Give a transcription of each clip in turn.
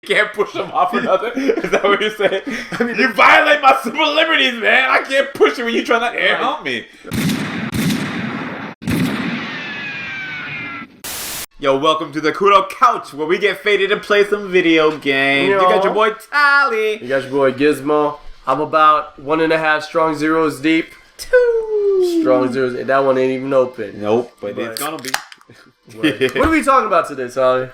Can't push them off or nothing. Is that what you're saying? I mean, you violate my civil liberties, man. I can't push you when you're trying to air hump me. Yo, welcome to the Kuro Couch, where we get faded and play some video games. You got your boy Tally. You got your boy Gizmo. I'm about 1.5 strong zeros deep. 2 strong zeros. That one ain't even open. Nope, but it's gonna be. What are we talking about today, Tally?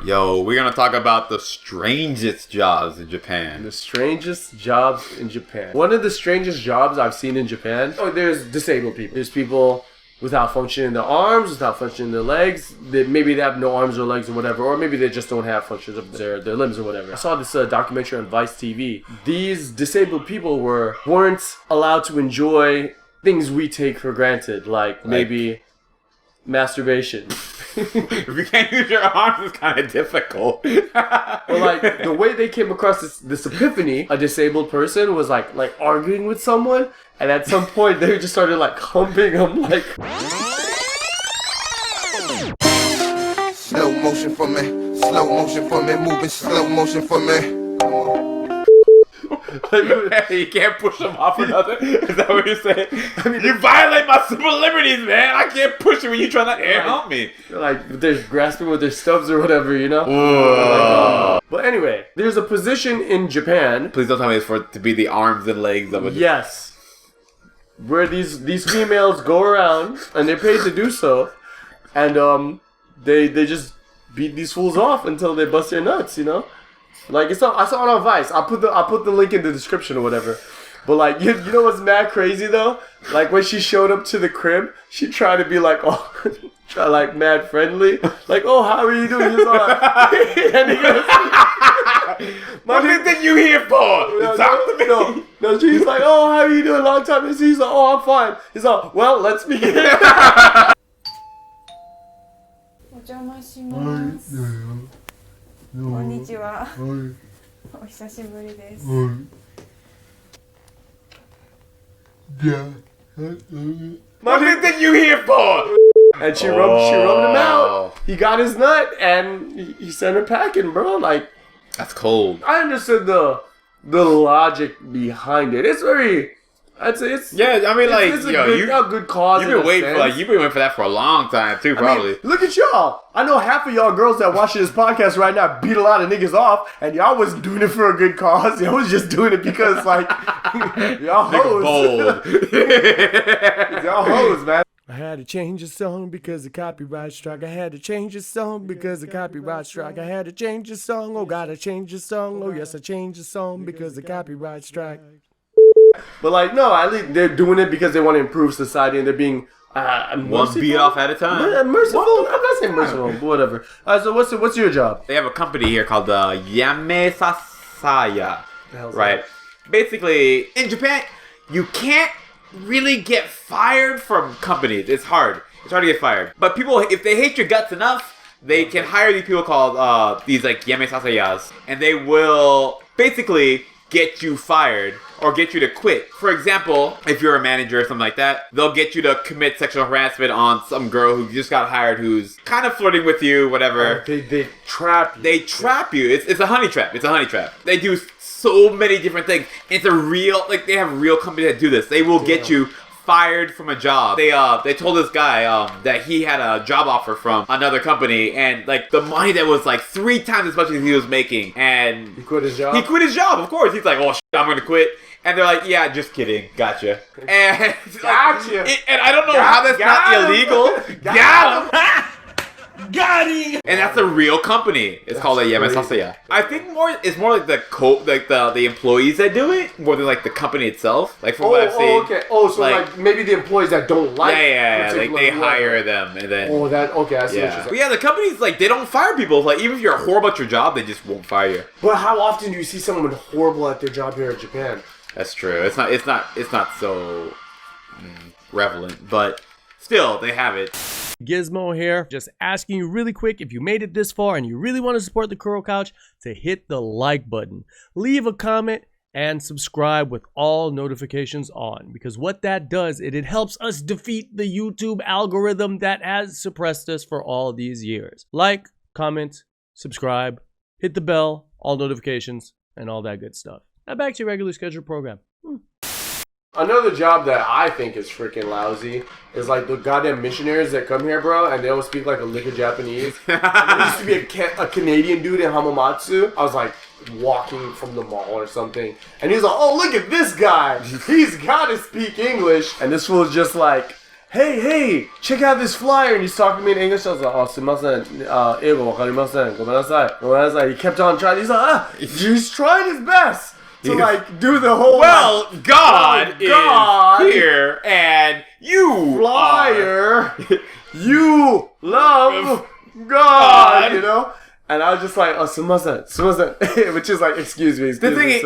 Yo, we're gonna talk about the strangest jobs in Japan. The strangest jobs in Japan. One of the strangest jobs I've seen in Japan. Oh, there's disabled people. There's people without function in their arms, without function in their legs. Maybe they have no arms or legs or whatever, or maybe they just don't have functions of their limbs or whatever. I saw this documentary on Vice TV. These disabled people weren't allowed to enjoy things we take for granted, like maybe masturbation. If you can't use your arms, it's kind of difficult. Or like the way they came across this epiphany, a disabled person was like arguing with someone, and at some point they just started like humping him like. Slow motion for me, moving slow motion for me. You can't push them off or nothing. Is that what you're saying? I mean, you violate my civil liberties, man. I can't push you when you're trying to air hump me. Like they're grasping with their stubs or whatever, you know. But anyway, there's a position in Japan. Please don't tell me it's to be the arms and legs of a. Yes, where these females go around and they're paid to do so, and they just beat these fools off until they bust their nuts, you know. Like I saw it on Vice. I'll put the link in the description or whatever. But like you know what's mad crazy though? Like when she showed up to the crib, she tried to be like mad friendly. Like, oh, how are you doing? He's like, and he goes, what do you think you here for? Talk to me. No, she's like, oh, how are you doing? Long time. And he's like, oh, I'm fine. He's like, well, let's begin. お邪魔します。こんにちは。お久しぶりです。What do you think you here for? And she rubbed him out. He got his nut and he sent her packing, bro. Like, that's cold. I understood the logic behind it. It's very. It's yeah. I mean, like, it's a good cause. You've been waiting for that for a long time too, probably. I mean, look at y'all. I know half of y'all girls that watching this podcast right now beat a lot of niggas off, and y'all wasn't doing it for a good cause. Y'all was just doing it because like y'all hoes. Bold. Y'all hoes, man. I had to change the song because the copyright strike. I had to change the song because the copyright strike. I had to change the song. Oh, gotta change the song. Oh, yes, I changed the song because the copyright strike. But like, no, at least they're doing it because they want to improve society and they're being one beat off at a time. Merciful? I'm not saying merciful, but whatever. So what's your job? They have a company here called Yamesasaya. Right. Basically, in Japan, you can't really get fired from companies. It's hard. It's hard to get fired. But people, if they hate your guts enough, they can hire these people called these like Yamesasayas, and they will basically get you fired or get you to quit. For example, if you're a manager or something like that, they'll get you to commit sexual harassment on some girl who just got hired who's kind of flirting with you, whatever. They trap you. They trap you. It's a honey trap. It's a honey trap. They do so many different things. It's a real, like, they have real companies that do this. They will get you fired from a job. They told this guy that he had a job offer from another company, and like the money that was like 3 times as much as he was making, and he quit his job. He quit his job, of course. He's like, oh shit, I'm gonna quit. And they're like, yeah, just kidding, gotcha. And gotcha. And I don't know how that's not illegal. Got him. Got him. And that's a real company. It's called a Yamesasaya. I think it's more like the employees that do it more than like the company itself. Like from what I've seen. Okay. Oh, so like maybe the employees that don't like. Yeah. Like they hire them and then. Oh, that okay. I see what you're saying. But yeah, the companies like they don't fire people. Like even if you're horrible at your job, they just won't fire you. But how often do you see someone horrible at their job here in Japan? That's true. It's not so prevalent, but still they have it. Gizmo here, just asking you really quick, if you made it this far and you really want to support the Kuro Couch, to hit the like button, leave a comment, and subscribe with all notifications on, because what that does, it helps us defeat the YouTube algorithm that has suppressed us for all these years. Like, comment, subscribe, hit the bell, all notifications, and all that good stuff. Now back to your regularly scheduled program. Another job that I think is freaking lousy is like the goddamn missionaries that come here, bro, and they don't speak like a lick of Japanese. And there used to be a Canadian dude in Hamamatsu. I was like walking from the mall or something, and he's like, "Oh, look at this guy! He's gotta speak English." And this fool's just like, "Hey, check out this flyer," and he's talking to me in English. I was like, "Oh, sumimasen, eigo wakarimasen, gomenasai." He kept on trying. He's like, he's trying his best to like do the whole God is here and you flyer. You love God, you know. And I was just like, "Oh, sumimasen," which is like, "Excuse me." The thing is,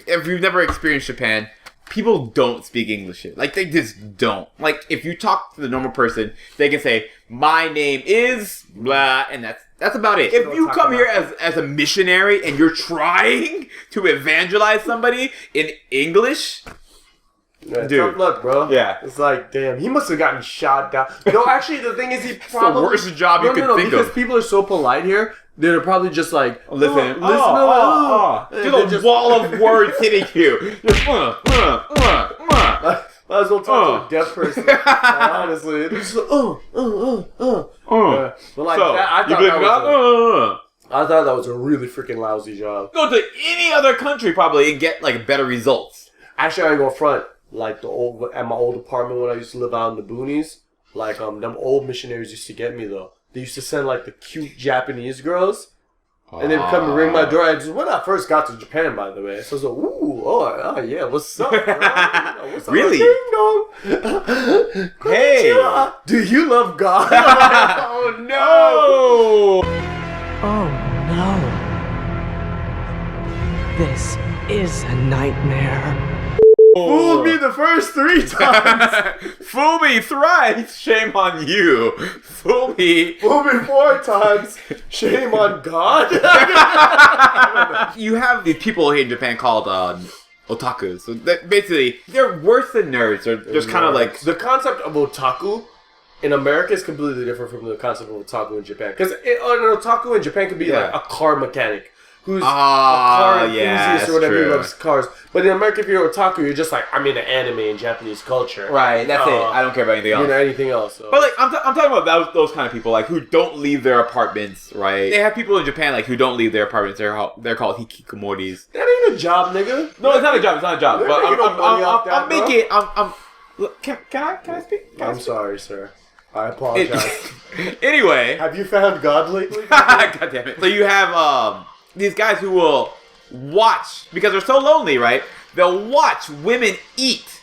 if you've never experienced Japan, people don't speak English. Like, they just don't. Like, if you talk to the normal person, they can say, "My name is blah," and that's about it. If you come here as a missionary and you're trying to evangelize somebody in English, yeah, dude, tough luck, bro. Yeah. It's like, damn, he must have gotten shot down. No, actually, the thing is, he probably... the worst job you could think because of. people are so polite here, they're probably just like, listen, just a wall of words hitting you. Might as well talk to a deaf person. Honestly, it's just like, But like, So, that, I thought that was a really freaking lousy job. Go to any other country probably and get like better results. Actually, I ain't gonna front. Like at my old apartment when I used to live out in the boonies, like them old missionaries used to get me though. They used to send like the cute Japanese girls, and they'd come and ring my door. And just when I first got to Japan, by the way, so I was like, "Ooh, oh yeah, what's up, bro? What's up, Really? ding dong? Hey, Konnichiwa. Do you love God?" Oh no! Oh no. This is a nightmare. Fooled me the first 3 times. Fool me thrice, shame on you. Fool me. Fooled me 4 times. Shame on God. You have these people here in Japan called otakus. So basically, they're worse than nerds. They're just kind of like... The concept of otaku in America is completely different from the concept of otaku in Japan. Because an otaku in Japan could be like a car mechanic who's a car enthusiast or whatever, who loves cars. But in America, if you're otaku, you're just like, I'm into anime and Japanese culture. Right, that's it. I don't care about anything else. You know, anything else. So. But like, I'm talking about those kind of people, like, who don't leave their apartments, right? They have people in Japan, like, who don't leave their apartments. They're called hikikomoris. That ain't a job, nigga. No, it's not a job. It's not a job. They're But making no money off that, I'm making... Look, can I speak? I'm sorry, sir. I apologize. Anyway. Have you found God lately? God damn it. So you have these guys who will watch, because they're so lonely, right? They'll watch women eat,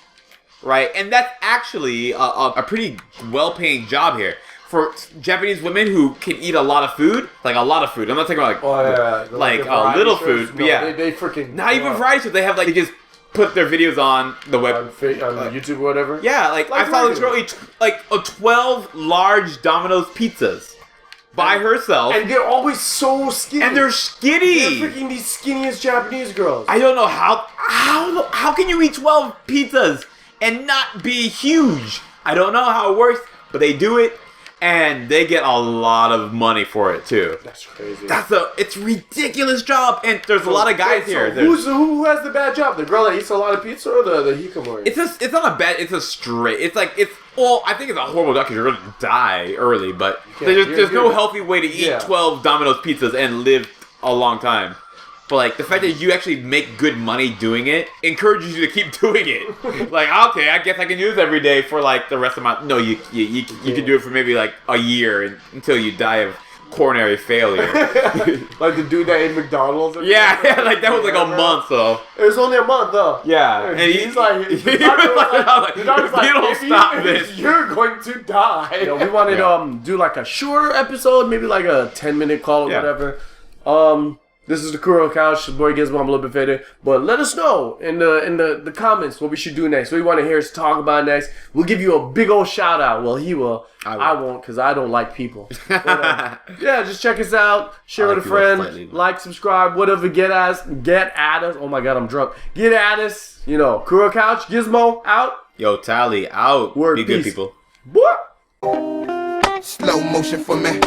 right? And that's actually a pretty well-paying job here. For Japanese women who can eat a lot of food, like a lot of food. I'm not talking about like little food, but yeah. They freaking... Not even variety shows. They have, like, they just put their videos on the web. On YouTube or whatever? Yeah, like I saw this girl eat like 12 large Domino's pizzas by herself. And they're always so skinny. And they're skinny. They're freaking these skinniest Japanese girls. I don't know how can you eat 12 pizzas and not be huge? I don't know how it works, but they do it. And they get a lot of money for it too. That's crazy. It's a ridiculous job, and there's a lot of guys here. Who has the bad job? The girl that eats a lot of pizza or the hikikomori? It's not a bad. It's a straight. Well, I think it's a horrible job because you're gonna die early. But there's no healthy way to eat 12 Domino's pizzas and live a long time. But like the fact that you actually make good money doing it encourages you to keep doing it. Like, okay, I guess I can do this every day for like the rest of my. No, you can do it for maybe like a year until you die of coronary failure. Like the dude that ate McDonald's. Yeah, like that was like a month though. It was only a month though. Yeah, and he's like, the doctor's like, you don't stop this, you're going to die. You know, we wanted to do like a shorter episode, maybe like a 10-minute call or whatever. This is the Kuro Couch, the boy Gizmo, I'm a little bit faded. But let us know in the comments what we should do next. What you want to hear us talk about next. We'll give you a big old shout out. Well, he will. I won't, because I don't like people. But, yeah, just check us out. Share with a friend. Like, subscribe, whatever. Get at us. Oh my god, I'm drunk. Get at us. You know, Kuro Couch, Gizmo, out. Yo, Tally, out. Word, be peace. good, people. What? Slow motion for me.